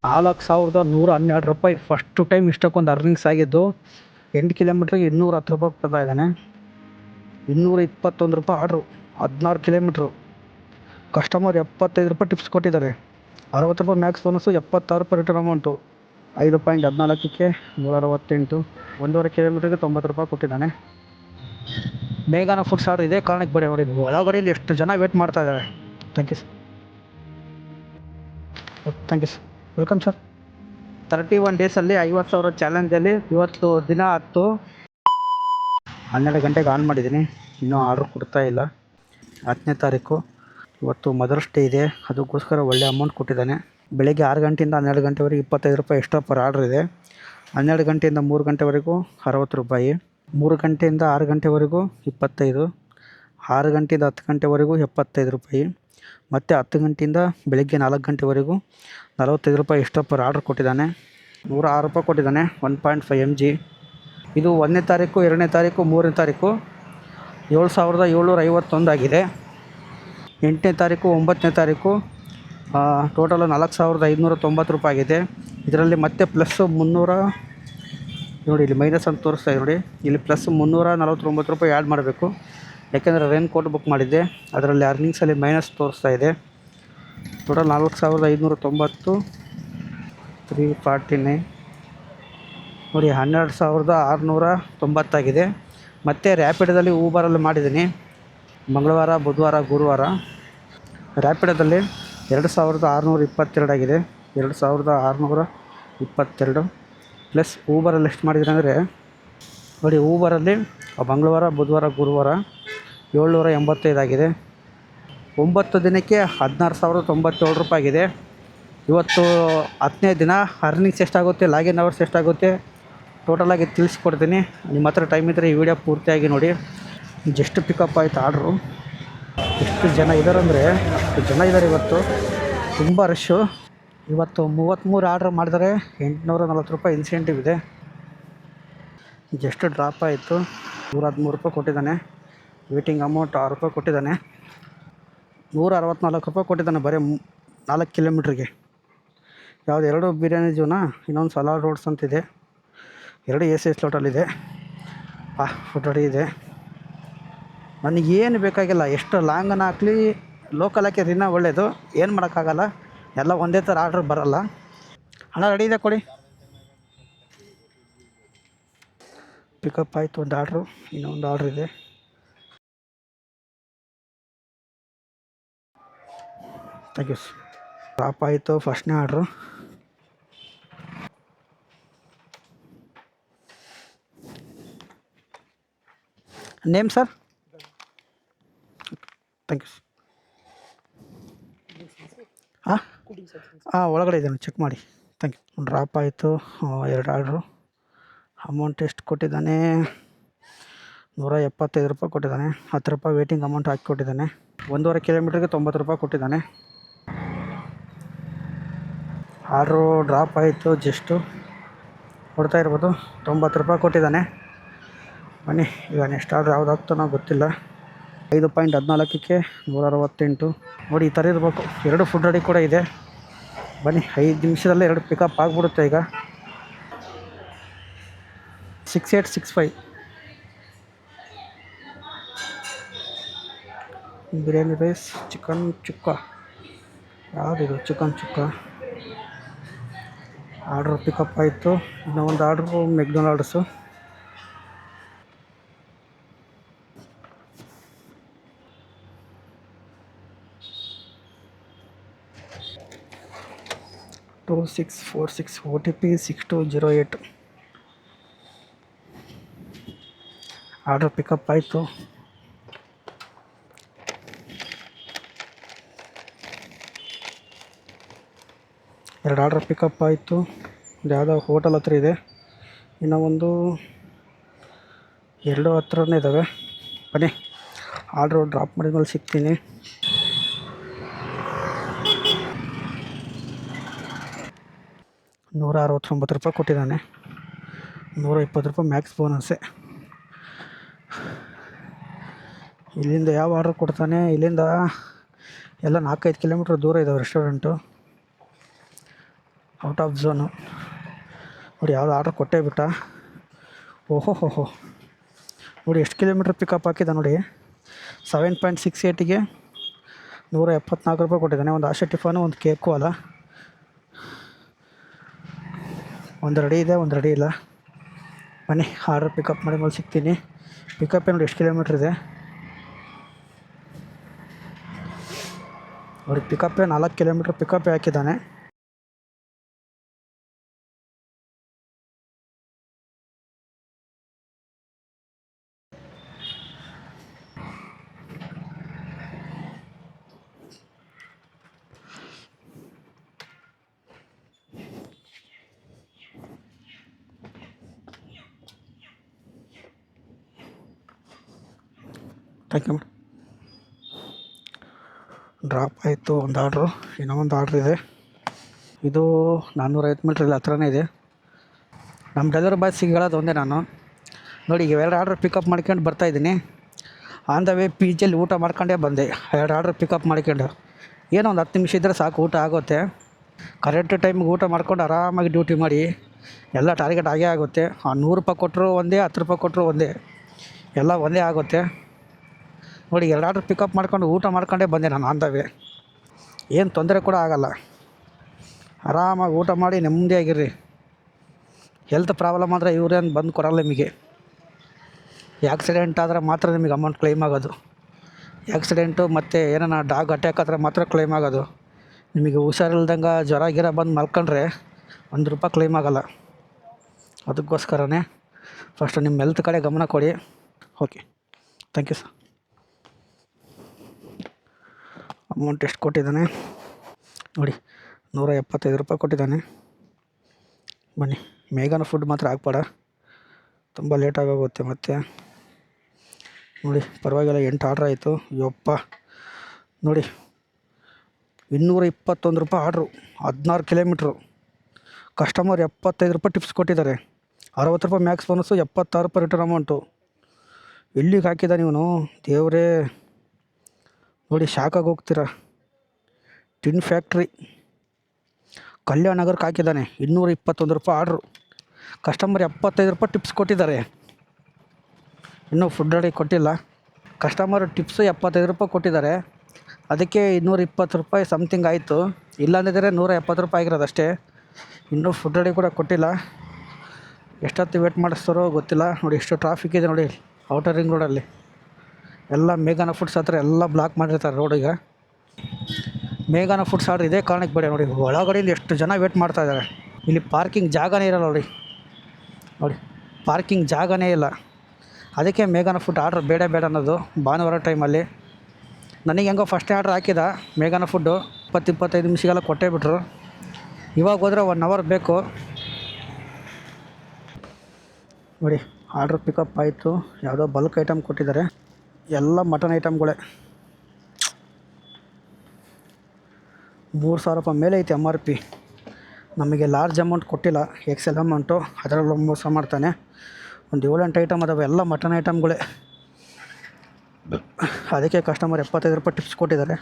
₹4,112 first time ಇಷ್ಟಕ್ಕೊಂದು earnings ಆಗಿದ್ದು. 8 ಕಿಲೋಮೀಟ್ರಿಗೆ ₹210 ಕೊಡ್ತಾ ಇದ್ದಾನೆ. ₹221 ಆರ್ಡ್ರು, 16 ಕಿಲೋಮೀಟ್ರು. ಕಸ್ಟಮರ್ ₹75 ಟಿಪ್ಸ್ ಕೊಟ್ಟಿದ್ದಾರೆ. ₹60 ಮ್ಯಾಕ್ಸ್ ಬೋನಸ್ಸು, ₹76 ರಿಟರ್ನ್ ಅಮೌಂಟು. 5.14ಕ್ಕೆ 168, 1.5 ಕಿಲೋಮೀಟ್ರಿಗೆ ₹90 ಕೊಟ್ಟಿದ್ದಾನೆ. ಮೇಘನಾ ಫುಡ್ಸ್ ಆರ್ಡ್ರ್ ಇದೇ ಕಾರಣಕ್ಕೆ ಬರೀ ನೋಡಿ, ಒಳಗಡೆಯಲ್ಲಿ ಎಷ್ಟು ಜನ ವೇಟ್ ಮಾಡ್ತಾ ಇದ್ದಾರೆ. Thank you sir. Welcome sir. 31 ಡೇಸಲ್ಲಿ 50,000 ಚಾಲೆಂಜಲ್ಲಿ ಇವತ್ತು ದಿನ 12 ಗಂಟೆಗೆ ಆನ್ ಮಾಡಿದ್ದೀನಿ. ಇನ್ನೂ ಆರ್ಡ್ರ್ ಕೊಡ್ತಾ ಇಲ್ಲ. 10ನೇ ತಾರೀಕು ಇವತ್ತು ಮದರ್ಸ್ ಡೇ ಇದೆ, ಅದಕ್ಕೋಸ್ಕರ ಒಳ್ಳೆ ಅಮೌಂಟ್ ಕೊಟ್ಟಿದ್ದಾನೆ. ಬೆಳಗ್ಗೆ 6 ಗಂಟೆಯಿಂದ 12 ಗಂಟೆವರೆಗೆ ₹25 ಎಕ್ಸ್ಟ್ರಾ ಪರ್ ಆರ್ಡ್ರ್ ಇದೆ. 12 ಗಂಟೆಯಿಂದ 3 ಗಂಟೆವರೆಗೂ ₹60, 3 ಗಂಟೆಯಿಂದ 6 ಗಂಟೆವರೆಗೂ 25, 6 ಗಂಟೆಯಿಂದ 10 ಗಂಟೆವರೆಗೂ ₹75, ಮತ್ತು 10 ಗಂಟೆಯಿಂದ ಬೆಳಗ್ಗೆ 4 ಗಂಟೆವರೆಗೂ ₹45 ಎಕ್ಸ್ಟ್ರಾ ಪರ್ ಆರ್ಡ್ರ್ ಕೊಟ್ಟಿದ್ದಾನೆ. ₹106 ಕೊಟ್ಟಿದ್ದಾನೆ. 1.5 mg. ಇದು 1ನೇ ತಾರೀಕು, 2ನೇ ತಾರೀಕು, 3ನೇ ತಾರೀಕು 7,751 ಆಗಿದೆ. 8ನೇ ತಾರೀಕು, 9ನೇ ತಾರೀಕು ಟೋಟಲ್ ₹4,590 ಆಗಿದೆ. ಇದರಲ್ಲಿ ಮತ್ತೆ ಪ್ಲಸ್ 300 ನೋಡಿ, ಇಲ್ಲಿ ಮೈನಸ್ ಅಂತ ತೋರಿಸ್ತಾ ಇದೆ ನೋಡಿ, ಇಲ್ಲಿ ಪ್ಲಸ್ ₹349 ಆ್ಯಡ್ ಮಾಡಬೇಕು. ಯಾಕೆಂದರೆ ರೈನ್ ಕೋಟ್ ಬುಕ್ ಮಾಡಿದ್ದೆ, ಅದರಲ್ಲಿ ಅರ್ನಿಂಗ್ಸಲ್ಲಿ ಮೈನಸ್ ತೋರಿಸ್ತಾ ಇದೆ. ಟೋಟಲ್ 4,590, 349 ನೋಡಿ, 12,690 ಆಗಿದೆ. ಮತ್ತು ರ್ಯಾಪಿಡದಲ್ಲಿ ಊಬರಲ್ಲಿ ಮಾಡಿದ್ದೀನಿ ಮಂಗಳವಾರ, ಬುಧವಾರ, ಗುರುವಾರ. ರ್ಯಾಪಿಡದಲ್ಲಿ 2,622 ಆಗಿದೆ. 2,622 ಪ್ಲಸ್ ಊಬರಲ್ಲಿ ಎಷ್ಟು ಮಾಡಿದ್ದೀನಿ ಅಂದರೆ ನೋಡಿ, ಊಬರಲ್ಲಿ ಮಂಗಳವಾರ, ಬುಧವಾರ, ಗುರುವಾರ 785 ಆಗಿದೆ. 9 ದಿನಕ್ಕೆ ₹16,097 ಆಗಿದೆ. ಇವತ್ತು 10ನೇ ದಿನ. ಅರ್ನಿಂಗ್ಸ್ ಎಷ್ಟಾಗುತ್ತೆ, ಲಾಗಿನ್ ಅವರ್ಸ್ ಎಷ್ಟಾಗುತ್ತೆ ಟೋಟಲಾಗಿ ತಿಳಿಸ್ಕೊಡ್ತೀನಿ. ನಿಮ್ಮ ಹತ್ರ ಟೈಮ್ ಇದ್ದರೆ ಈ ವಿಡಿಯೋ ಪೂರ್ತಿಯಾಗಿ ನೋಡಿ. ಜಸ್ಟ್ ಪಿಕಪ್ ಆಯಿತು ಆರ್ಡ್ರು. ಎಷ್ಟು ಜನ ಇದ್ದಾರೆ ಅಂದರೆ ಅಷ್ಟು ಜನ ಇದ್ದಾರೆ. ಇವತ್ತು ತುಂಬ ರಶ್ಶು. ಇವತ್ತು 33 ಆರ್ಡ್ರ್ ಮಾಡಿದರೆ ₹840 ಇನ್ಸೆಂಟಿವ್ ಇದೆ. ಜಸ್ಟ್ ಡ್ರಾಪ್ ಆಯಿತು. ₹113 ಕೊಟ್ಟಿದ್ದಾನೆ. ವೇಟಿಂಗ್ ಅಮೌಂಟ್ ₹6 ಕೊಟ್ಟಿದ್ದಾನೆ. ₹164 ಕೊಟ್ಟಿದ್ದಾನೆ ಬರೀ 4 ಕಿಲೋಮೀಟ್ರಿಗೆ. ಯಾವುದು 2 ಬಿರಿಯಾನಿ ಜೋನಾ, ಇನ್ನೊಂದು ಸಲಾಡ್ ರೋಡ್ಸ್ ಅಂತಿದೆ, 2 AC ಸ್ಲಾಟಲ್ಲಿದೆ. ಫುಡ್ ರೆಡಿ ಇದೆ. ನನಗೇನು ಬೇಕಾಗಿಲ್ಲ, ಎಷ್ಟು ಲಾಂಗನ್ನು ಹಾಕಲಿ, ಲೋಕಲ್ ಹಾಕಿದ್ರೆ ಇನ್ನೂ ಒಳ್ಳೆಯದು. ಏನು ಮಾಡೋಕ್ಕಾಗಲ್ಲ, ಎಲ್ಲ ಒಂದೇ ಥರ ಆರ್ಡ್ರ್ ಬರೋಲ್ಲ. ಹಣ ರೆಡಿ ಇದೆ ಕೊಡಿ. ಪಿಕಪ್ ಆಯಿತು ಒಂದು ಆರ್ಡ್ರು, ಇನ್ನೊಂದು ಆರ್ಡ್ರ್ ಇದೆ. Thank you. ಡ್ರಾಪ್ ಆಯಿತು ಫಸ್ಟ್ನೇ order. Name sir? Thank you. ಒಳಗಡೆ ಇದ್ದಾನೆ, ಚೆಕ್ ಮಾಡಿ. Thank you. ಡ್ರಾಪ್ ಆಯಿತು 2 ಆರ್ಡ್ರು. ಅಮೌಂಟ್ ಎಷ್ಟು ಕೊಟ್ಟಿದ್ದಾನೆ? ₹175 ಕೊಟ್ಟಿದ್ದಾನೆ. ₹10 ವೇಟಿಂಗ್ ಅಮೌಂಟ್ ಹಾಕಿ ಕೊಟ್ಟಿದ್ದಾನೆ. 1.5 ಕಿಲೋಮೀಟ್ರಿಗೆ ₹90 ಕೊಟ್ಟಿದ್ದಾನೆ. ಆರ್ಡ್ರು ಡ್ರಾಪ್ ಆಯಿತು. ಜಸ್ಟು ಕೊಡ್ತಾ ಇರ್ಬೋದು. ₹90 ಕೊಟ್ಟಿದ್ದಾನೆ. ಬನ್ನಿ, ಈಗ ನೆಕ್ಸ್ಟ್ ಆರ್ಡ್ರ್ ಯಾವುದಾಗ್ತಾನೋ ಗೊತ್ತಿಲ್ಲ. 5.14ಕ್ಕೆ 168 ನೋಡಿ, ಈ ಥರ ಇರಬೇಕು. 2 ಫುಡ್ ರೆಡಿ ಕೂಡ ಇದೆ. ಬನ್ನಿ, 5 ನಿಮಿಷದಲ್ಲೇ 2 ಪಿಕಪ್ ಆಗಿಬಿಡುತ್ತೆ. ಈಗ 6865 ಬಿರಿಯಾನಿ ರೈಸ್, ಚಿಕನ್ ಚುಕ್ಕ. ಯಾವುದಿದು? ಚಿಕನ್ ಚುಕ್ಕ. ಆರ್ಡ್ರ್ ಪಿಕಪ್ ಆಯಿತು. ಇನ್ನೂ ಒಂದು order McDonald's. $2646 OTP 6208. Order pickup ಆಯಿತು. ಎರಡು ಆರ್ಡ್ರ್ ಪಿಕಪ್ ಆಯಿತು. ಯಾವುದೋ ಹೋಟೆಲ್ ಹತ್ರ ಇದೆ. ಇನ್ನೂ ಒಂದು 2 ಹತ್ರನೇ ಇದ್ದಾವೆ. ಬನ್ನಿ, ಆರ್ಡ್ರು ಡ್ರಾಪ್ ಮಾಡಿದ್ಮೇಲೆ ಸಿಗ್ತೀನಿ. ₹169 ಕೊಟ್ಟಿದ್ದಾನೆ. ₹120 ಮ್ಯಾಕ್ಸ್ ಬೋನಸ್ಸೆ. ಇಲ್ಲಿಂದ ಯಾವ ಆರ್ಡ್ರ್ ಕೊಡ್ತಾನೆ? ಇಲ್ಲಿಂದ ಎಲ್ಲ 4-5 ಕಿಲೋಮೀಟ್ರ್ ದೂರ ಇದ್ದಾವೆ ರೆಸ್ಟೋರೆಂಟು. Out of zone. ನೋಡಿ ಯಾವುದು ಆರ್ಡ್ರ್ ಕೊಟ್ಟೇ ಬಿಟ್ಟ. ಓಹೋ ನೋಡಿ ಎಷ್ಟು ಕಿಲೋಮೀಟ್ರ್ ಪಿಕಪ್ ಹಾಕಿದ ನೋಡಿ. 7.68ಗೆ 174 ರೂಪಾಯಿ ಕೊಟ್ಟಿದ್ದಾನೆ. ಒಂದು ಆಶಾ ಟಿಫನು, ಒಂದು ಕೇಕು ಅಲ್ಲ. ಒಂದು ರೆಡಿ ಇದೆ, ಒಂದು ರೆಡಿ ಇಲ್ಲ. ಬನ್ನಿ ಆರ್ಡ್ರ್ ಪಿಕಪ್ ಮಾಡಿ ಮೇಲೆ ಸಿಗ್ತೀನಿ. ಪಿಕಪ್ಪೇ ನೋಡಿ ಎಷ್ಟು ಕಿಲೋಮೀಟ್ರ್ ಇದೆ ನೋಡಿ. ಪಿಕಪ್ಪೇ 4 ಕಿಲೋಮೀಟ್ರ್ ಪಿಕಪ್ಪೇ ಹಾಕಿದ್ದಾನೆ. Thank you madam. ಡ್ರಾಪ್ ಆಯಿತು ಒಂದು ಆರ್ಡ್ರು. ಇನ್ನೂ ಒಂದು ಆರ್ಡ್ರ್ ಇದೆ. ಇದು 450 ಮೀಟ್ರಲ್ಲಿ ಹತ್ರನೇ ಇದೆ. ನಮ್ಮ ಡೆಲಿವರಿ ಬಾಯ್ಸಿಗೆ ಹೇಳೋದು ಒಂದೇ ನಾನು. ನೋಡಿ ಈಗ 2 ಆರ್ಡ್ರ್ ಪಿಕಪ್ ಮಾಡ್ಕೊಂಡು ಬರ್ತಾಯಿದ್ದೀನಿ. ಆನ್ ದ ವೇ ಪಿಜಿಯಲ್ಲಿ ಊಟ ಮಾಡ್ಕೊಂಡೇ ಬಂದೆ. 2 ಆರ್ಡ್ರ್ ಪಿಕಪ್ ಮಾಡ್ಕೊಂಡು ಏನೋ ಒಂದು 10 ನಿಮಿಷ ಇದ್ದರೆ ಸಾಕು, ಊಟ ಆಗುತ್ತೆ. ಕರೆಕ್ಟ್ ಟೈಮಿಗೆ ಊಟ ಮಾಡ್ಕೊಂಡು ಆರಾಮಾಗಿ ಡ್ಯೂಟಿ ಮಾಡಿ ಎಲ್ಲ ಟಾರ್ಗೆಟ್ ಆಗೇ ಆಗುತ್ತೆ. 100 ರೂಪಾಯಿ ಕೊಟ್ಟರು ಒಂದೇ, 10 ರೂಪಾಯಿ ಕೊಟ್ಟರು ಒಂದೇ, ಎಲ್ಲ ಒಂದೇ ಆಗುತ್ತೆ. ನೋಡಿ 2 ಆರ್ಡ್ರ್ ಪಿಕಪ್ ಮಾಡ್ಕೊಂಡು ಊಟ ಮಾಡ್ಕೊಂಡೇ ಬಂದೆ ನಾನು ಆನ್ ದ ವೇ. ಏನು ತೊಂದರೆ ಕೂಡ ಆಗೋಲ್ಲ. ಆರಾಮಾಗಿ ಊಟ ಮಾಡಿ ನೆಮ್ಮದಿಯಾಗಿರ್ರಿ. ಹೆಲ್ತ್ ಪ್ರಾಬ್ಲಮ್ ಆದರೆ ಇವ್ರೇನು ಬಂದು ಕೊಡಲ್ಲ ನಿಮಗೆ. ಆ್ಯಕ್ಸಿಡೆಂಟ್ ಆದರೆ ಮಾತ್ರ ನಿಮಗೆ ಅಮೌಂಟ್ ಕ್ಲೈಮ್ ಆಗೋದು. ಆ್ಯಕ್ಸಿಡೆಂಟು ಮತ್ತು ಏನಾನ ಡಾಗ್ ಅಟ್ಯಾಕ್ ಆದರೆ ಮಾತ್ರ ಕ್ಲೈಮ್ ಆಗೋದು. ನಿಮಗೆ ಹುಷಾರಿಲ್ದಂಗೆ ಜ್ವರ ಗಿರ ಬಂದು ಮಲ್ಕೊಂಡ್ರೆ ₹1 ಕ್ಲೈಮ್ ಆಗೋಲ್ಲ. ಅದಕ್ಕೋಸ್ಕರನೇ ಫಸ್ಟು ನಿಮ್ಮ ಹೆಲ್ತ್ ಕಡೆ ಗಮನ ಕೊಡಿ. Okay, thank you sir. Amount ಎಷ್ಟು ಕೊಟ್ಟಿದ್ದಾನೆ ನೋಡಿ, ₹175 ಕೊಟ್ಟಿದ್ದಾನೆ. ಬನ್ನಿ, ಮೇಘನ ಫುಡ್ ಮಾತ್ರ ಹಾಕ್ಬೇಡ, ತುಂಬ ಲೇಟಾಗೋಗುತ್ತೆ ಮತ್ತೆ. ನೋಡಿ ಪರವಾಗಿಲ್ಲ, 8 ಆರ್ಡ್ರ್ ಆಯಿತು. ಯಪ್ಪ ನೋಡಿ, ₹221 ಆರ್ಡ್ರು, 16 ಕಿಲೋಮೀಟ್ರು. ಕಸ್ಟಮರ್ ₹75 ಟಿಪ್ಸ್ ಕೊಟ್ಟಿದ್ದಾರೆ. ₹60 ಮ್ಯಾಕ್ಸ್ ಬೋನಸ್ಸು, ₹76 ರಿಟರ್ನ್ ಅಮೌಂಟು. ಎಲ್ಲಿಗೆ ಹಾಕಿದ್ದಾನೆ ಇವನು ದೇವರೇ. ನೋಡಿ ಶಾಕಾಗಿ ಹೋಗ್ತೀರಾ. ಟಿನ್ ಫ್ಯಾಕ್ಟ್ರಿ ಕಲ್ಯಾಣ ನಗರಕ್ಕೆ ಹಾಕಿದ್ದಾನೆ. ₹221 ಆರ್ಡ್ರು. ಕಸ್ಟಮರ್ ₹75 ಟಿಪ್ಸ್ ಕೊಟ್ಟಿದ್ದಾರೆ. ಇನ್ನೂ ಫುಡ್ ರೆಡಿ ಕೊಟ್ಟಿಲ್ಲ. ಕಸ್ಟಮರ್ ಟಿಪ್ಸು ₹75 ಕೊಟ್ಟಿದ್ದಾರೆ. ಅದಕ್ಕೆ ₹220 ಸಮಥಿಂಗ್ ಆಯಿತು. ಇಲ್ಲಾಂದಿದ್ದರೆ ₹170 ಆಗಿರೋದಷ್ಟೇ. ಇನ್ನೂ ಫುಡ್ ರೆಡಿ ಕೂಡ ಕೊಟ್ಟಿಲ್ಲ. ಎಷ್ಟೊತ್ತು ವೇಟ್ ಮಾಡಿಸ್ತಾರೋ ಗೊತ್ತಿಲ್ಲ. ನೋಡಿ ಎಷ್ಟು ಟ್ರಾಫಿಕ್ ಇದೆ ನೋಡಿ ಔಟರ್ ರಿಂಗ್ ರೋಡಲ್ಲಿ. ಎಲ್ಲ ಮೇಘನ ಫುಡ್ಸ್ ಹತ್ರ ಎಲ್ಲ ಬ್ಲಾಕ್ ಮಾಡಿರ್ತಾರೆ ರೋಡಿಗೆ. ಮೇಘನ ಫುಡ್ಸ್ ಆರ್ಡ್ರ್ ಇದೇ ಕಾರಣಕ್ಕೆ ಬೇಡ ನೋಡಿ, ಒಳಗಡೆಯಿಂದ ಎಷ್ಟು ಜನ ವೇಟ್ ಮಾಡ್ತಾಯಿದ್ದಾರೆ. ಇಲ್ಲಿ ಪಾರ್ಕಿಂಗ್ ಜಾಗನೇ ಇರಲ್ಲ ನೋಡಿ. ಪಾರ್ಕಿಂಗ್ ಜಾಗನೇ ಇಲ್ಲ. ಅದಕ್ಕೆ ಮೇಘನ ಫುಡ್ ಆರ್ಡ್ರ್ ಬೇಡ ಅನ್ನೋದು. ಭಾನುವಾರ ಟೈಮಲ್ಲಿ ನನಗೆ ಹೆಂಗೋ ಫಸ್ಟ್ ಆರ್ಡ್ರ್ ಹಾಕಿದ ಮೇಘನ ಫುಡ್ಡು 20-25 ನಿಮಿಷಗೆಲ್ಲ ಕೊಟ್ಟೇ ಬಿಟ್ರು. ಇವಾಗ ಹೋದರೆ 1 ಅವರ್ ಬೇಕು. ನೋಡಿ ಆರ್ಡ್ರ್ ಪಿಕಪ್ ಆಯಿತು. ಯಾವುದೋ ಬಲ್ಕ್ ಐಟಮ್ ಕೊಟ್ಟಿದ್ದಾರೆ, ಎಲ್ಲ ಮಟನ್ ಐಟಮ್ಗಳೇ. ₹3,000 ಮೇಲೆ ಐತೆ MRP. ನಮಗೆ ಲಾರ್ಜ್ ಅಮೌಂಟ್ ಕೊಟ್ಟಿಲ್ಲ, XL ಅಮೌಂಟು. ಅದರಲ್ಲೂ ಮೋಸ ಮಾಡ್ತಾನೆ. ಒಂದು 7-8 ಐಟಮ್ ಅದಾವೆ, ಎಲ್ಲ ಮಟನ್ ಐಟಮ್ಗಳೇ. ಅದಕ್ಕೆ ಕಸ್ಟಮರ್ ₹75 ಟಿಪ್ಸ್ ಕೊಟ್ಟಿದ್ದಾರೆ.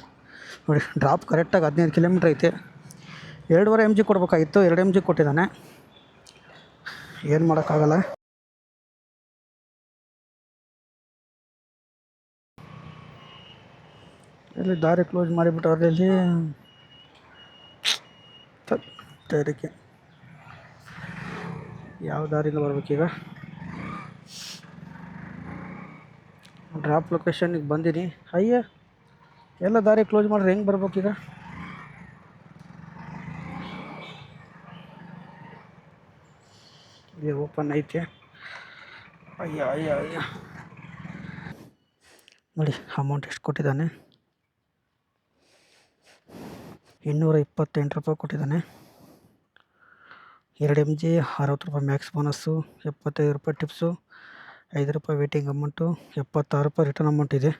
ನೋಡಿ ಡ್ರಾಪ್ ಕರೆಕ್ಟಾಗಿ 15 ಕಿಲೋಮೀಟ್ರ್ ಐತೆ. 2.5 mg ಕೊಡಬೇಕಾಗಿತ್ತು, 2 mg ಕೊಟ್ಟಿದ್ದಾನೆ. ಏನು ಮಾಡೋಕ್ಕಾಗಲ್ಲ. ಇಲ್ಲಿ ದಾರಿ ಕ್ಲೋಸ್ ಮಾಡಿಬಿಟ್ಟವ್ರೆ. ಇಲ್ಲಿ ತೇರಿಕೆ ಯಾವ ದಾರಿಯಿಂದ ಬರ್ಬೇಕೀಗ? ಡ್ರಾಪ್ ಲೊಕೇಶನ್ಗೆ ಬಂದೀನಿ. ಅಯ್ಯ ಎಲ್ಲ ದಾರಿ ಕ್ಲೋಸ್ ಮಾಡ್ರೆ ಹೆಂಗೆ ಬರ್ಬೇಕೀಗ? ಇದು ಓಪನ್ ಐತೆ. ಅಯ್ಯ ನೋಡಿ ಅಮೌಂಟ್ ಎಷ್ಟು ಕೊಟ್ಟಿದ್ದಾನೆ. ₹228 ಕೊಟ್ಟಿದ್ದಾನೆ. 2 mg, ₹60 Max bonus, ₹75 tips, ₹5 waiting amount, ₹76 return amount ಇದೆ.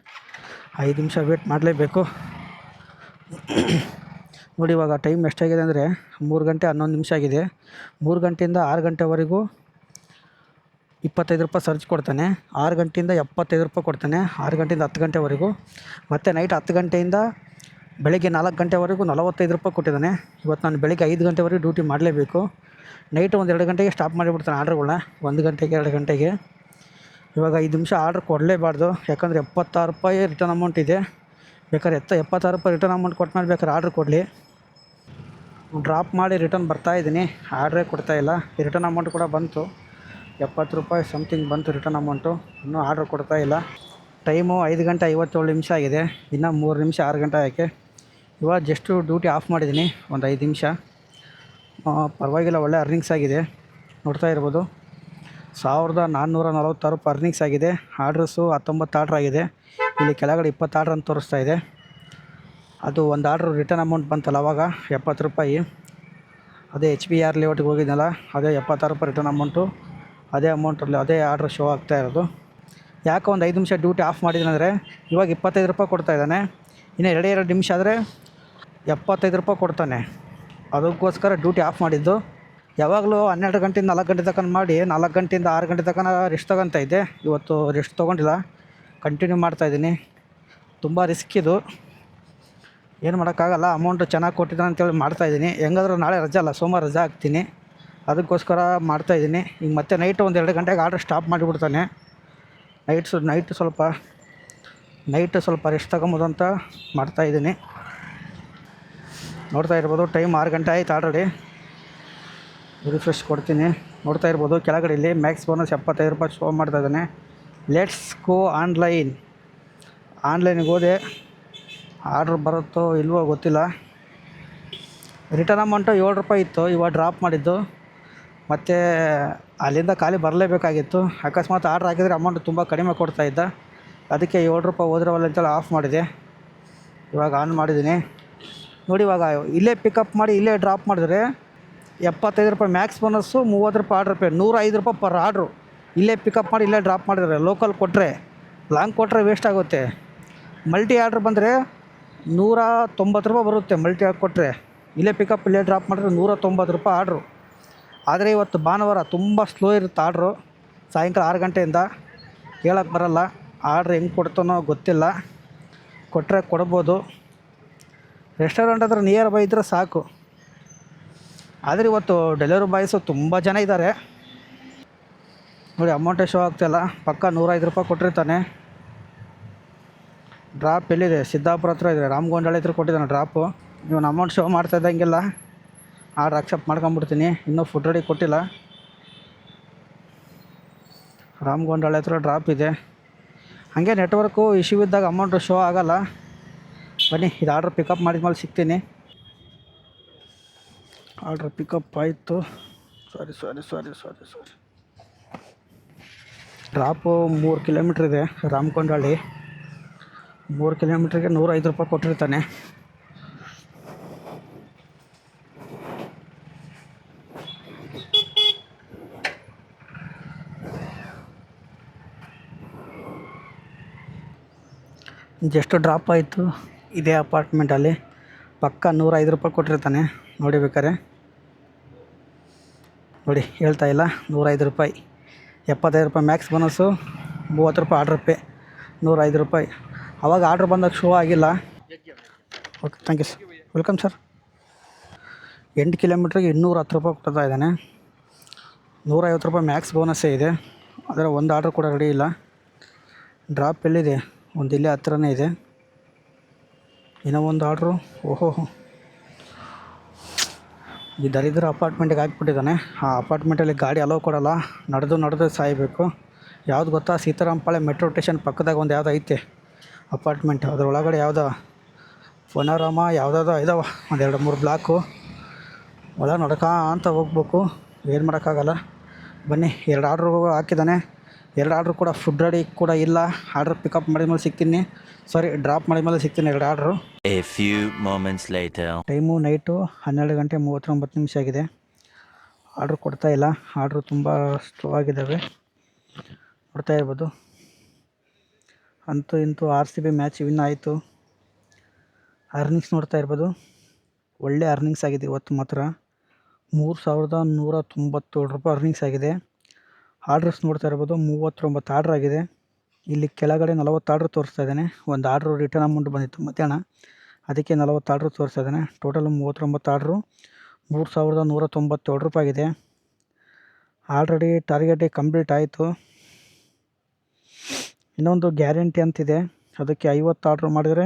5 ನಿಮಿಷ ವೇಟ್ ಮಾಡಲೇಬೇಕು. ನೋಡಿ ಇವಾಗ ಟೈಮ್ ಎಷ್ಟಾಗಿದೆ ಅಂದರೆ 3 ಗಂಟೆ 11 ನಿಮಿಷ ಆಗಿದೆ. 3 ಗಂಟೆಯಿಂದ 6 ಗಂಟೆವರೆಗೂ ₹25 ಸರ್ಚ್ ಕೊಡ್ತಾನೆ. 6 ಗಂಟೆಯಿಂದ ₹75 ಕೊಡ್ತಾನೆ. 6 ಗಂಟೆಯಿಂದ 10 ಗಂಟೆವರೆಗೂ. ಮತ್ತು ನೈಟ್ 10 ಗಂಟೆಯಿಂದ ಬೆಳಗ್ಗೆ 4 ಗಂಟೆವರೆಗೂ 45 ರೂಪಾಯಿ ಕೊಟ್ಟಿದ್ದಾನೆ. ಇವತ್ತು ನಾನು ಬೆಳಗ್ಗೆ 5 ಗಂಟೆವರೆಗೂ ಡ್ಯೂಟಿ ಮಾಡಲೇಬೇಕು. ನೈಟ್ ಒಂದು 2 ಗಂಟೆಗೆ ಸ್ಟಾಪ್ ಮಾಡಿಬಿಡ್ತಾನೆ ಆರ್ಡ್ರ್ಗಳನ್ನ, 1 ಗಂಟೆಗೆ 2 ಗಂಟೆಗೆ. ಇವಾಗ 5 ನಿಮಿಷ ಆರ್ಡ್ರ್ ಕೊಡಲೇಬಾರ್ದು, ಯಾಕಂದರೆ 76 ರೂಪಾಯಿ ರಿಟರ್ನ್ ಅಮೌಂಟ್ ಇದೆ. ಬೇಕಾದ್ರೆ 76 ರೂಪಾಯಿ ರಿಟರ್ನ್ ಅಮೌಂಟ್ ಕೊಟ್ಟು ಬೇಕಾದ್ರೆ ಆರ್ಡ್ರ್ ಕೊಡಲಿ. ಡ್ರಾಪ್ ಮಾಡಿ ರಿಟರ್ನ್ ಬರ್ತಾಯಿದ್ದೀನಿ, ಆರ್ಡ್ರೇ ಕೊಡ್ತಾಯಿಲ್ಲ. ರಿಟರ್ನ್ ಅಮೌಂಟ್ ಕೂಡ ಬಂತು, 70 ರೂಪಾಯಿ ಸಮಥಿಂಗ್ ಬಂತು ರಿಟರ್ನ್ ಅಮೌಂಟು. ಇನ್ನೂ ಆರ್ಡ್ರ್ ಕೊಡ್ತಾಯಿಲ್ಲ. ಟೈಮು 5 ಗಂಟೆ 57 ನಿಮಿಷ ಆಗಿದೆ. ಇನ್ನೂ 3 ನಿಮಿಷ 6 ಗಂಟೆ ಆಗೋಕ್ಕೆ. ಇವಾಗ ಜಸ್ಟು ಡ್ಯೂಟಿ ಆಫ್ ಮಾಡಿದ್ದೀನಿ ಒಂದು 5 ನಿಮಿಷ. ಪರವಾಗಿಲ್ಲ, ಒಳ್ಳೆ ಅರ್ನಿಂಗ್ಸ್ ಆಗಿದೆ. ನೋಡ್ತಾ ಇರ್ಬೋದು, 1446 ರೂಪಾಯಿ ಅರ್ನಿಂಗ್ಸ್ ಆಗಿದೆ. ಆರ್ಡ್ರಸ್ಸು 19 ಆರ್ಡ್ರ್ ಆಗಿದೆ. ಇಲ್ಲಿ ಕೆಳಗಡೆ 20 ಆರ್ಡ್ರ್ ಅಂತ ತೋರಿಸ್ತಾ ಇದೆ. ಅದು ಒಂದು ಆರ್ಡ್ರು ರಿಟರ್ನ್ ಅಮೌಂಟ್ ಬಂತಲ್ಲ ಆವಾಗ 70 ರೂಪಾಯಿ, ಅದೇ HBR ಲೇಔಟಿಗೆ ಹೋಗಿದ್ನಲ್ಲ, ಅದೇ 76 ರೂಪಾಯಿ ರಿಟರ್ನ್ ಅಮೌಂಟು. ಅದೇ ಅಮೌಂಟಲ್ಲಿ ಅದೇ ಆರ್ಡ್ರ್ ಶೋ ಆಗ್ತಾ ಇರೋದು. ಯಾಕೆ ಒಂದು 5 ನಿಮಿಷ ಡ್ಯೂಟಿ ಆಫ್ ಮಾಡಿದ್ದೀನಿ ಅಂದರೆ, ಇವಾಗ 25 ರೂಪಾಯಿ ಕೊಡ್ತಾಯಿದ್ದಾನೆ. ಇನ್ನು 2 ನಿಮಿಷ ಆದರೆ 75 ರೂಪಾಯಿ ಕೊಡ್ತಾನೆ. ಅದಕ್ಕೋಸ್ಕರ ಡ್ಯೂಟಿ ಆಫ್ ಮಾಡಿದ್ದು. ಯಾವಾಗಲೂ 12 ಗಂಟೆಯಿಂದ 4 ಗಂಟೆ ತನಕ ಮಾಡಿ 4 ಗಂಟೆಯಿಂದ 6 ಗಂಟೆ ತನಕ ರೆಸ್ಟ್ ತೊಗೊತಾ ಇದ್ದೆ. ಇವತ್ತು ರೆಸ್ಟ್ ತೊಗೊಂಡಿಲ್ಲ, ಕಂಟಿನ್ಯೂ ಮಾಡ್ತಾಯಿದ್ದೀನಿ. ತುಂಬ ರಿಸ್ಕ್ ಇದು, ಏನು ಮಾಡೋಕ್ಕಾಗಲ್ಲ. ಅಮೌಂಟು ಚೆನ್ನಾಗಿ ಕೊಟ್ಟಿದ್ದಾನೆ ಅಂತೇಳಿ ಮಾಡ್ತಾಯಿದ್ದೀನಿ. ಹೆಂಗಾದ್ರೂ ನಾಳೆ ರಜೆ ಅಲ್ಲ, ಸೋಮವಾರ ರಜೆ ಹಾಕ್ತೀನಿ, ಅದಕ್ಕೋಸ್ಕರ ಮಾಡ್ತಾಯಿದ್ದೀನಿ. ಈಗ ಮತ್ತೆ ನೈಟು ಒಂದು 2 ಗಂಟೆಗೆ ಆರ್ಡ್ರ್ ಸ್ಟಾಪ್ ಮಾಡಿಬಿಡ್ತಾನೆ. ನೈಟ್ ಸ್ವಲ್ಪ ರೆಸ್ಟ್ ತಗೊಂಬೋದು ಅಂತ ಮಾಡ್ತಾಯಿದ್ದೀನಿ. ನೋಡ್ತಾ ಇರ್ಬೋದು, ಟೈಮ್ 6 ಗಂಟೆ ಆಯ್ತು ಆಲ್ರೆಡಿ. ರಿಫ್ರೆಶ್ ಕೊಡ್ತೀನಿ. ನೋಡ್ತಾ ಇರ್ಬೋದು, ಕೆಳಗಡೆ ಇಲ್ಲಿ ಮ್ಯಾಕ್ಸ್ ಬೋನಸ್ 75 ರೂಪಾಯಿ ಶೋ ಮಾಡ್ತಾಯಿದ್ದಾನೆ. ಲೆಟ್ಸ್ ಗೋ ಆನ್ಲೈನಿಗೆ ಹೋದೆ, ಆರ್ಡ್ರ್ ಬರುತ್ತೋ ಇಲ್ವೋ ಗೊತ್ತಿಲ್ಲ. ರಿಟರ್ನ್ ಅಮೌಂಟು 7 ರೂಪಾಯಿ ಇತ್ತು, ಇವಾಗ ಡ್ರಾಪ್ ಮಾಡಿದ್ದು. ಮತ್ತು ಅಲ್ಲಿಂದ ಖಾಲಿ ಬರಲೇಬೇಕಾಗಿತ್ತು. ಅಕಸ್ಮಾತ್ ಆರ್ಡ್ರ್ ಹಾಕಿದರೆ ಅಮೌಂಟ್ ತುಂಬ ಕಡಿಮೆ ಕೊಡ್ತಾಯಿದ್ದ, ಅದಕ್ಕೆ 7 ರೂಪಾಯಿ ಹೋದ್ರವಲ್ಲ ಅಂತೇಳಿ ಆಫ್ ಮಾಡಿದೆ. ಇವಾಗ ಆನ್ ಮಾಡಿದ್ದೀನಿ ನೋಡಿ. ಇವಾಗ ಇಲ್ಲೇ ಪಿಕಪ್ ಮಾಡಿ ಇಲ್ಲೇ ಡ್ರಾಪ್ ಮಾಡಿದ್ರೆ 75 ರೂಪಾಯಿ ಮ್ಯಾಕ್ಸ್ ಬೋನಸ್ಸು, 30 ರೂಪಾಯಿ ಆರ್ಡ್ರ್ ಪೇ, 105 ರೂಪಾಯಿ ಪರ್ ಆರ್ಡ್ರು. ಇಲ್ಲೇ ಪಿಕಪ್ ಮಾಡಿ ಇಲ್ಲೇ ಡ್ರಾಪ್ ಮಾಡಿದರೆ, ಲೋಕಲ್ ಕೊಟ್ಟರೆ, ಲಾಂಗ್ ಕೊಟ್ಟರೆ ವೇಸ್ಟ್ ಆಗುತ್ತೆ. ಮಲ್ಟಿ ಆರ್ಡ್ರ್ ಬಂದರೆ 190 ರೂಪಾಯಿ ಬರುತ್ತೆ. ಮಲ್ಟಿ ಆರ್ಡ್ರ್ ಕೊಟ್ಟರೆ, ಇಲ್ಲೇ ಪಿಕಪ್ ಇಲ್ಲೇ ಡ್ರಾಪ್ ಮಾಡಿದ್ರೆ 190 ರೂಪಾಯಿ ಆರ್ಡ್ರು. ಆದರೆ ಇವತ್ತು ಭಾನುವಾರ ತುಂಬ ಸ್ಲೋ ಇರುತ್ತೆ ಆರ್ಡ್ರು. ಸಾಯಂಕಾಲ 6 ಗಂಟೆಯಿಂದ ಕೇಳೋಕ್ಕೆ ಬರೋಲ್ಲ. ಆರ್ಡ್ರ್ ಹೆಂಗೆ ಕೊಡ್ತಾನೋ ಗೊತ್ತಿಲ್ಲ, ಕೊಟ್ಟರೆ ಕೊಡ್ಬೋದು. ರೆಸ್ಟೋರೆಂಟ್ ಹತ್ರ ನಿಯರ್ ಬೈ ಇದ್ದರೆ ಸಾಕು. ಆದರೆ ಇವತ್ತು ಡೆಲಿವರಿ ಬಾಯ್ಸು ತುಂಬ ಜನ ಇದ್ದಾರೆ ನೋಡಿ. ಅಮೌಂಟೇ ಶೋ ಆಗ್ತಾಯಿಲ್ಲ. ಪಕ್ಕ 105 ರೂಪಾಯಿ ಕೊಟ್ಟಿರ್ತಾನೆ. ಡ್ರಾಪ್ ಎಲ್ಲಿದೆ? ಸಿದ್ದಾಪುರ ಹತ್ರ ಇದೆ, ರಾಮಗೊಂಡಳ್ಳಿ ಹತ್ರ ಕೊಟ್ಟಿದ್ದಾನೆ ಡ್ರಾಪು. ಇವನು ಅಮೌಂಟ್ ಶೋ ಮಾಡ್ತಾ ಇದ್ದಂಗೆಲ್ಲ ಆರ್ಡ್ರ್ ಅಕ್ಸೆಪ್ಟ್ ಮಾಡ್ಕೊಂಬಿಡ್ತೀನಿ. ಇನ್ನೂ ಫುಡ್ ರೆಡಿ ಕೊಟ್ಟಿಲ್ಲ. ರಾಮಗೊಂಡಳ್ಳಿ ಹತ್ರ ಡ್ರಾಪ್ ಇದೆ. ಹಾಗೆ ನೆಟ್ವರ್ಕು ಇಶ್ಯೂ ಇದ್ದಾಗ ಅಮೌಂಟು ಶೋ ಆಗೋಲ್ಲ. ಬನ್ನಿ, ಇದು ಆರ್ಡ್ರ್ ಪಿಕಪ್ ಮಾಡಿದ್ಮೇಲೆ ಸಿಗ್ತೀನಿ. ಆರ್ಡ್ರ್ ಪಿಕಪ್ ಆಯಿತು. ಸಾರಿ. ಡ್ರಾಪು 3 ಕಿಲೋಮೀಟ್ರ್ ಇದೆ ರಾಮಗೊಂಡಳ್ಳಿ. 3 ಕಿಲೋಮೀಟ್ರಿಗೆ 105 ರೂಪಾಯಿ ಕೊಟ್ಟಿರ್ತಾನೆ. ಜಸ್ಟ್ ಡ್ರಾಪ್ ಆಯಿತು. ಇದೇ ಅಪಾರ್ಟ್ಮೆಂಟಲ್ಲಿ ಪಕ್ಕ 105 ರೂಪಾಯಿ ಕೊಟ್ಟಿರ್ತಾನೆ ನೋಡಿ. ಬೇಕಾರೆ ನೋಡಿ, ಹೇಳ್ತಾ ಇಲ್ಲ, 105 ರೂಪಾಯಿ. 75 ರೂಪಾಯಿ ಮ್ಯಾಕ್ಸ್ ಬೋನಸ್ಸು, 30 ರೂಪಾಯಿ ಆರ್ಡ್ರ್ ಪೇ, 105 ರೂಪಾಯಿ. ಆವಾಗ ಆರ್ಡ್ರ್ ಬಂದಾಗ ಶೋ ಆಗಿಲ್ಲ. Okay, thank you sir, welcome sir. 8 ಕಿಲೋಮೀಟ್ರಿಗೆ 210 ರೂಪಾಯಿ ಕೊಡ್ತಾ ಇದ್ದಾನೆ. 150 ರೂಪಾಯಿ ಮ್ಯಾಕ್ಸ್ ಬೋನಸ್ಸೇ ಇದೆ. ಆದರೆ ಒಂದು ಆರ್ಡ್ರ್ ಕೂಡ ರೆಡಿ ಇಲ್ಲ. ಡ್ರಾಪ್ ಎಲ್ಲಿದೆ? ಒಂದು ಇಲ್ಲೇ ಹತ್ರನೇ ಇದೆ. ಇನ್ನೂ ಒಂದು ಆರ್ಡ್ರು. ಓಹೋ, ಈ ದರಿದ್ರ ಅಪಾರ್ಟ್ಮೆಂಟಿಗೆ ಹಾಕ್ಬಿಟ್ಟಿದ್ದಾನೆ. ಆ ಅಪಾರ್ಟ್ಮೆಂಟಲ್ಲಿ ಗಾಡಿ ಅಲೋ ಕೊಡೋಲ್ಲ, ನಡೆದು ಸಾಯಬೇಕು. ಯಾವ್ದು ಗೊತ್ತಾ? ಸೀತಾರಾಮಪಾಳ್ಯ ಮೆಟ್ರೋ ಸ್ಟೇಷನ್ ಪಕ್ಕದಾಗ ಒಂದು ಯಾವುದೋ ಐತೆ ಅಪಾರ್ಟ್ಮೆಂಟ್. ಅದರೊಳಗಡೆ ಯಾವುದೋ ವನರಾಮ ಯಾವುದಾದೋ ಇದಾವೆ, ಒಂದು 2-3 ಬ್ಲಾಕು. ಒಳ ಅಂತ ಹೋಗ್ಬೇಕು, ಏನು ಮಾಡೋಕ್ಕಾಗಲ್ಲ. ಬನ್ನಿ, 2 ಆರ್ಡ್ರು ಹಾಕಿದ್ದಾನೆ. 2 ಆರ್ಡ್ರು ಕೂಡ ಫುಡ್ ರೆಡಿ ಕೂಡ ಇಲ್ಲ. ಆರ್ಡ್ರ್ ಪಿಕಪ್ ಮಾಡಿದ್ಮೇಲೆ ಸಿಗ್ತೀನಿ, ಡ್ರಾಪ್ ಮಾಡಿದ್ಮೇಲೆ ಸಿಗ್ತೀನಿ. 2 order. A few moments later. Time night 12 ಗಂಟೆ 39 ನಿಮಿಷ ಆಗಿದೆ. ಆರ್ಡ್ರ್ ಕೊಡ್ತಾ ಇಲ್ಲ. ಆರ್ಡ್ರು ತುಂಬ ಸ್ಲೋ ಆಗಿದ್ದಾವೆ, ನೋಡ್ತಾ ಇರ್ಬೋದು. ಅಂತೂ RCB ಮ್ಯಾಚ್ ವಿನ್ ಆಯಿತು. ಅರ್ನಿಂಗ್ಸ್ ನೋಡ್ತಾ ಇರ್ಬೋದು, ಒಳ್ಳೆ ಅರ್ನಿಂಗ್ಸ್ ಆಗಿದೆ ಇವತ್ತು ಮಾತ್ರ. 3197 ರೂಪಾಯಿ ಅರ್ನಿಂಗ್ಸ್ ಆಗಿದೆ. ಆರ್ಡ್ರಸ್ ನೋಡ್ತಾ ಇರ್ಬೋದು, 39 ಆರ್ಡ್ರ್ ಆಗಿದೆ. ಇಲ್ಲಿ ಕೆಳಗಡೆ 40 ಆರ್ಡ್ರ್ ತೋರಿಸ್ತಾ ಇದ್ದಾನೆ. ಒಂದು ಆರ್ಡ್ರು ರಿಟರ್ನ್ ಅಮೌಂಟ್ ಬಂದಿತ್ತು ಮಧ್ಯಾಹ್ನ, ಅದಕ್ಕೆ 40 ಆರ್ಡ್ರು ತೋರಿಸಿದ್ದಾನೆ. ಟೋಟಲ್ 39 ಆರ್ಡ್ರು, 3197 ರೂಪಾಯಿ ಆಗಿದೆ. ಆಲ್ರೆಡಿ ಟಾರ್ಗೆಟ್ ಕಂಪ್ಲೀಟ್ ಆಯಿತು. ಇನ್ನೊಂದು ಗ್ಯಾರಂಟಿ ಅಂತಿದೆ, ಅದಕ್ಕೆ 50 ಆರ್ಡ್ರ್ ಮಾಡಿದರೆ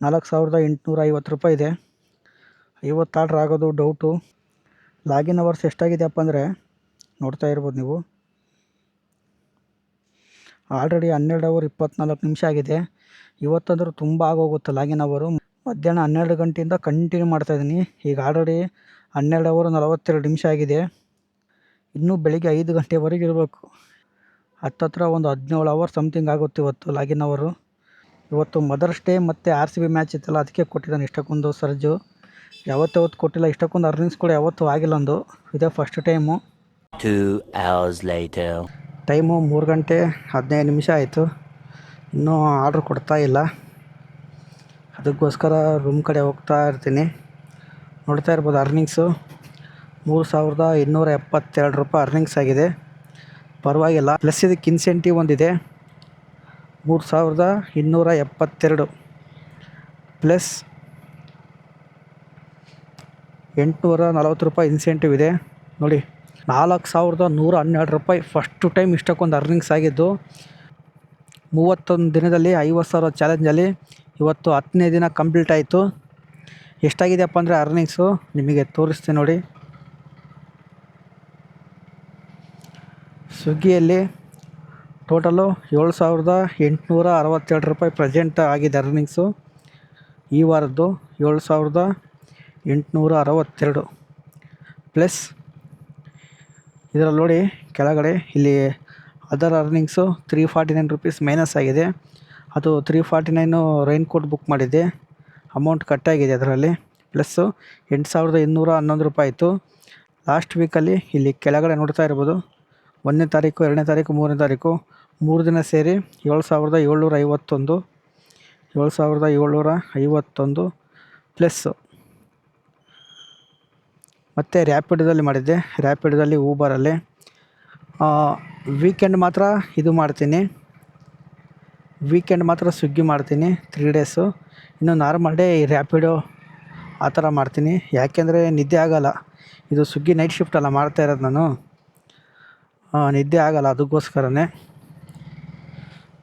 4850 ರೂಪಾಯಿ ಇದೆ. 50 ಆರ್ಡ್ರ್ ಆಗೋದು ಡೌಟು. ಲಾಗಿನ್ ಅವರ್ಸ್ ಎಷ್ಟಾಗಿದೆಯಪ್ಪ ಅಂದರೆ ನೋಡ್ತಾ ಇರ್ಬೋದು ನೀವು. ಆಲ್ರೆಡಿ 12 ಅವರ್ 24 ನಿಮಿಷ ಆಗಿದೆ. ಇವತ್ತಂದ್ರೂ ತುಂಬ ಆಗೋಗುತ್ತೆ ಲಾಗಿನ್ ಅವರು. ಮಧ್ಯಾಹ್ನ 12 ಗಂಟೆಯಿಂದ ಕಂಟಿನ್ಯೂ ಮಾಡ್ತಾಯಿದ್ದೀನಿ. ಈಗ ಆಲ್ರೆಡಿ 12 ಅವರ್ 42 ನಿಮಿಷ ಆಗಿದೆ. ಇನ್ನೂ ಬೆಳಿಗ್ಗೆ 5 ಗಂಟೆವರೆಗೆ ಇರಬೇಕು. ಹತ್ತತ್ರ ಒಂದು 17 ಅವರ್ ಸಮಥಿಂಗ್ ಆಗುತ್ತೆ ಇವತ್ತು ಲಾಗಿನ್ ಅವರು. ಇವತ್ತು ಮದರ್ಸ್ ಡೇ ಮತ್ತು RCB ಮ್ಯಾಚ್ ಇತ್ತಲ್ಲ, ಅದಕ್ಕೆ ಕೊಟ್ಟಿದ್ದಾನೆ ಇಷ್ಟಕ್ಕೊಂದು ಸರ್ಜು. ಯಾವತ್ತು ಕೊಟ್ಟಿಲ್ಲ, ಇಷ್ಟಕ್ಕೊಂದು ಅರ್ನಿಂಗ್ಸ್ ಕೂಡ ಯಾವತ್ತೂ ಆಗಿಲ್ಲ ಒಂದು. ಇದೇ first time. 2 hours later. Time 3 ಗಂಟೆ 15 ನಿಮಿಷ ಆಯಿತು. ಇನ್ನೂ ಆರ್ಡ್ರ್ ಕೊಡ್ತಾ ಇಲ್ಲ. ಅದಕ್ಕೋಸ್ಕರ ರೂಮ್ ಕಡೆ ಹೋಗ್ತಾ ಇರ್ತೀನಿ. ನೋಡ್ತಾ ಇರ್ಬೋದು ಅರ್ನಿಂಗ್ಸು 3272 ರೂಪಾಯಿ ಅರ್ನಿಂಗ್ಸ್ ಆಗಿದೆ. ಪರವಾಗಿಲ್ಲ. ಪ್ಲಸ್ ಇದಕ್ಕೆ ಇನ್ಸೆಂಟಿವ್ ಒಂದಿದೆ 3272 ಪ್ಲಸ್ 840 ರೂಪಾಯಿ ಇನ್ಸೆಂಟಿವ್ ಇದೆ. ನೋಡಿ 4112 ರೂಪಾಯಿ ಫಸ್ಟು ಟೈಮ್ ಇಷ್ಟಕ್ಕೊಂದು ಅರ್ನಿಂಗ್ಸ್ ಆಗಿದ್ದು. 31 ದಿನದಲ್ಲಿ 50,000 ಚಾಲೆಂಜಲ್ಲಿ ಇವತ್ತು 10ನೇ ದಿನ ಕಂಪ್ಲೀಟ್ ಆಯಿತು. ಎಷ್ಟಾಗಿದೆಯಪ್ಪ ಅಂದರೆ ಅರ್ನಿಂಗ್ಸು ನಿಮಗೆ ತೋರಿಸ್ತೀನಿ ನೋಡಿ. ಸ್ವಿಗ್ಗಿಯಲ್ಲಿ ಟೋಟಲು 7862 ರೂಪಾಯಿ ಪ್ರೆಸೆಂಟ್ ಆಗಿದೆ ಅರ್ನಿಂಗ್ಸು. ಈ ವಾರದ್ದು 7862 ಪ್ಲಸ್ ಇದರಲ್ಲಿ ನೋಡಿ ಕೆಳಗಡೆ ಇಲ್ಲಿ ಅದರ್ ಅರ್ನಿಂಗ್ಸು 349 ರೂಪೀಸ್ ಮೈನಸ್ ಆಗಿದೆ. ಅದು 349 ರೈನ್ ಕೋಟ್ ಬುಕ್ ಮಾಡಿದ್ದೆ, ಅಮೌಂಟ್ ಕಟ್ಟಾಗಿದೆ ಅದರಲ್ಲಿ. ಪ್ಲಸ್ಸು 8211 ರೂಪಾಯಿ ಆಯಿತು. ಲಾಸ್ಟ್ ವೀಕಲ್ಲಿ ಇಲ್ಲಿ ಕೆಳಗಡೆ ನೋಡ್ತಾ ಇರ್ಬೋದು 1ನೇ ತಾರೀಕು 2ನೇ ತಾರೀಕು 3ನೇ ತಾರೀಕು 3 ದಿನ ಸೇರಿ 7751 ಪ್ಲಸ್ಸು ಮತ್ತು ರ್ಯಾಪಿಡೋದಲ್ಲಿ ಮಾಡಿದ್ದೆ. ರ್ಯಾಪಿಡೋದಲ್ಲಿ ಊಬರಲ್ಲಿ ವೀಕೆಂಡ್ ಮಾತ್ರ ಇದು ಮಾಡ್ತೀನಿ, ವೀಕೆಂಡ್ ಮಾತ್ರ ಸ್ವಿಗ್ಗಿ ಮಾಡ್ತೀನಿ 3 ಡೇಸು. ಇನ್ನು ನಾರ್ಮಲ್ ಡೇ ಈ ರ್ಯಾಪಿಡೋ ಆ ಥರ ಮಾಡ್ತೀನಿ. ಯಾಕೆಂದರೆ ನಿದ್ದೆ ಆಗೋಲ್ಲ. ಇದು ಸ್ವಿಗ್ಗಿ ನೈಟ್ ಶಿಫ್ಟ್ ಎಲ್ಲ ಮಾಡ್ತಾ ಇರೋದು ನಾನು, ನಿದ್ದೆ ಆಗೋಲ್ಲ. ಅದಕ್ಕೋಸ್ಕರನೇ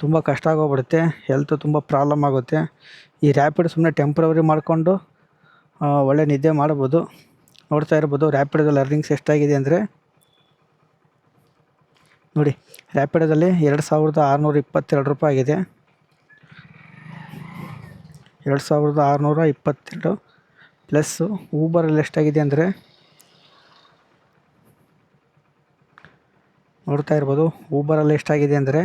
ತುಂಬ ಕಷ್ಟ ಆಗೋಗ್ಬಿಡುತ್ತೆ, ಹೆಲ್ತು ತುಂಬ ಪ್ರಾಬ್ಲಮ್ ಆಗುತ್ತೆ. ಈ ರ್ಯಾಪಿಡ್ ಸುಮ್ಮನೆ ಟೆಂಪ್ರವರಿ ಮಾಡಿಕೊಂಡು ಒಳ್ಳೆ ನಿದ್ದೆ ಮಾಡ್ಬೋದು. ನೋಡ್ತಾ ಇರ್ಬೋದು ರ್ಯಾಪಿಡೋದಲ್ಲಿ ಅರ್ನಿಂಗ್ಸ್ ಎಷ್ಟಾಗಿದೆ ಅಂದರೆ ನೋಡಿ. ರ್ಯಾಪಿಡೋದಲ್ಲಿ 2622 ರೂಪಾಯಿ ಆಗಿದೆ. 2622 ಪ್ಲಸ್ಸು ಊಬರಲ್ಲಿ ಎಷ್ಟಾಗಿದೆ ಅಂದರೆ ನೋಡ್ತಾ ಇರ್ಬೋದು. ಊಬರಲ್ಲಿ ಎಷ್ಟಾಗಿದೆ ಅಂದರೆ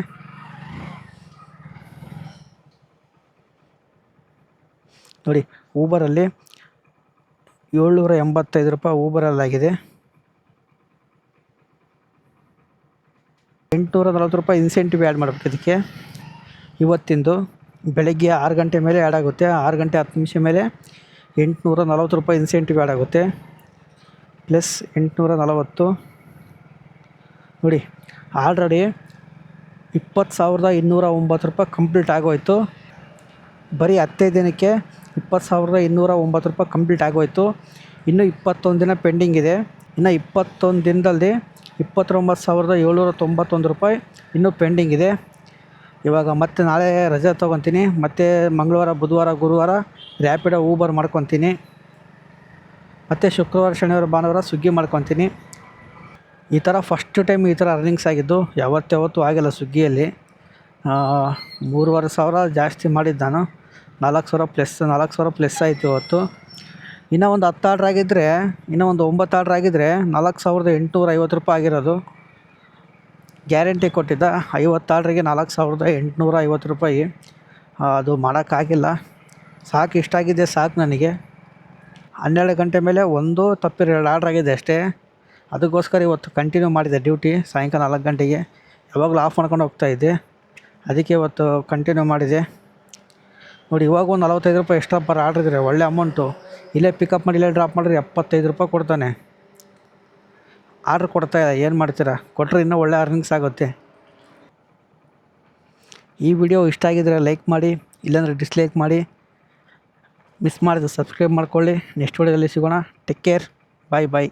ನೋಡಿ, ಊಬರಲ್ಲಿ 785 ರೂಪಾಯಿ ಊಬರಲ್ಲಾಗಿದೆ. 840 ರೂಪಾಯಿ ಇನ್ಸೆಂಟಿವ್ ಆ್ಯಡ್ ಮಾಡಬೇಕು ಇದಕ್ಕೆ. ಇವತ್ತಿಂದು ಬೆಳಗ್ಗೆ 6 ಗಂಟೆ ಮೇಲೆ ಆ್ಯಡ್ ಆಗುತ್ತೆ. 6 ಗಂಟೆ 10 ನಿಮಿಷ ಮೇಲೆ 840 ರೂಪಾಯಿ ಇನ್ಸೆಂಟಿವ್ ಆ್ಯಡ್ ಆಗುತ್ತೆ. ಪ್ಲಸ್ 840 ನೋಡಿ, ಆಲ್ರೆಡಿ 20,209 ರೂಪಾಯಿ ಕಂಪ್ಲೀಟ್ ಆಗೋಯಿತು. ಬರೀ 10 ದಿನಕ್ಕೆ 20,209 ರೂಪಾಯಿ ಕಂಪ್ಲೀಟ್ ಆಗೋಯಿತು. ಇನ್ನೂ 21 ದಿನ ಪೆಂಡಿಂಗ್ ಇದೆ. ಇನ್ನು 21 ದಿನದಲ್ಲಿ 29,791 ರೂಪಾಯಿ ಇನ್ನೂ ಪೆಂಡಿಂಗ್ ಇದೆ. ಇವಾಗ ಮತ್ತೆ ನಾಳೆ ರಜೆ ತೊಗೊತೀನಿ. ಮತ್ತು ಮಂಗಳವಾರ ಬುಧವಾರ ಗುರುವಾರ ರ್ಯಾಪಿಡೋ ಊಬರ್ ಮಾಡ್ಕೊತೀನಿ. ಮತ್ತು ಶುಕ್ರವಾರ ಶನಿವಾರ ಭಾನುವಾರ ಸ್ವಿಗ್ಗಿ ಮಾಡ್ಕೊತೀನಿ. ಈ ಥರ ಫಸ್ಟ್ ಟೈಮ್ ಈ ಥರ ಅರ್ನಿಂಗ್ಸ್ ಆಗಿದ್ದು. ಯಾವತ್ತೂ ಆಗಿಲ್ಲ ಸ್ವಿಗ್ಗಿಯಲ್ಲಿ. 3,500 ಜಾಸ್ತಿ ಮಾಡಿದ್ದು ನಾನು. 4,000 ಪ್ಲಸ್ ಆಯಿತು ಇವತ್ತು. ಇನ್ನೂ ಒಂದು 10 ಆರ್ಡ್ರ್ ಆಗಿದ್ದರೆ, ಇನ್ನೂ ಒಂದು 9 ಆರ್ಡ್ರ್ ಆಗಿದ್ದರೆ 4,850 ರೂಪಾಯಿ ಆಗಿರೋದು. ಗ್ಯಾರಂಟಿ ಕೊಟ್ಟಿದ್ದ 50 ಆರ್ಡ್ರಿಗೆ 4,850 ರೂಪಾಯಿ. ಅದು ಮಾಡೋಕ್ಕಾಗಿಲ್ಲ. ಸಾಕು, ಇಷ್ಟಾಗಿದೆ ಸಾಕು ನನಗೆ. 12 ಗಂಟೆ ಮೇಲೆ ಒಂದು ತಪ್ಪಿರೋ 2 ಆರ್ಡ್ರ್ ಆಗಿದೆ ಅಷ್ಟೇ. ಅದಕ್ಕೋಸ್ಕರ ಇವತ್ತು ಕಂಟಿನ್ಯೂ ಮಾಡಿದೆ ಡ್ಯೂಟಿ. ಸಾಯಂಕಾಲ 4 ಗಂಟೆಗೆ ಯಾವಾಗಲೂ ಆಫ್ ಮಾಡ್ಕೊಂಡು ಹೋಗ್ತಾಯಿದ್ದೆ. ಅದಕ್ಕೆ ಇವತ್ತು ಕಂಟಿನ್ಯೂ ಮಾಡಿದೆ. ನೋಡಿ, ಇವಾಗೂ 45 ರೂಪಾಯಿ ಎಕ್ಸ್ಟ್ರಾ ಪರ್ ಆರ್ಡ್ರ್ ಇದ್ದರೆ ಒಳ್ಳೆ ಅಮೌಂಟು. ಇಲ್ಲೇ ಪಿಕಪ್ ಮಾಡಿ ಇಲ್ಲೇ ಡ್ರಾಪ್ ಮಾಡಿದ್ರೆ 75 ರೂಪಾಯಿ ಕೊಡ್ತಾನೆ. ಆರ್ಡ್ರ್ ಕೊಡ್ತಾ ಏನು ಮಾಡ್ತೀರಾ, ಕೊಟ್ಟರೆ ಇನ್ನೂ ಒಳ್ಳೆ ಅರ್ನಿಂಗ್ಸ್ ಆಗುತ್ತೆ. ಈ ವಿಡಿಯೋ ಇಷ್ಟ ಆಗಿದ್ದರೆ ಲೈಕ್ ಮಾಡಿ, ಇಲ್ಲಾಂದರೆ ಡಿಸ್ಲೈಕ್ ಮಾಡಿ. ಮಿಸ್ ಮಾಡಿದ್ರೆ ಸಬ್ಸ್ಕ್ರೈಬ್ ಮಾಡ್ಕೊಳ್ಳಿ. ನೆಕ್ಸ್ಟ್ ವಿಡಿಯೋದಲ್ಲಿ ಸಿಗೋಣ. Take care. ಬಾಯ್ ಬಾಯ್.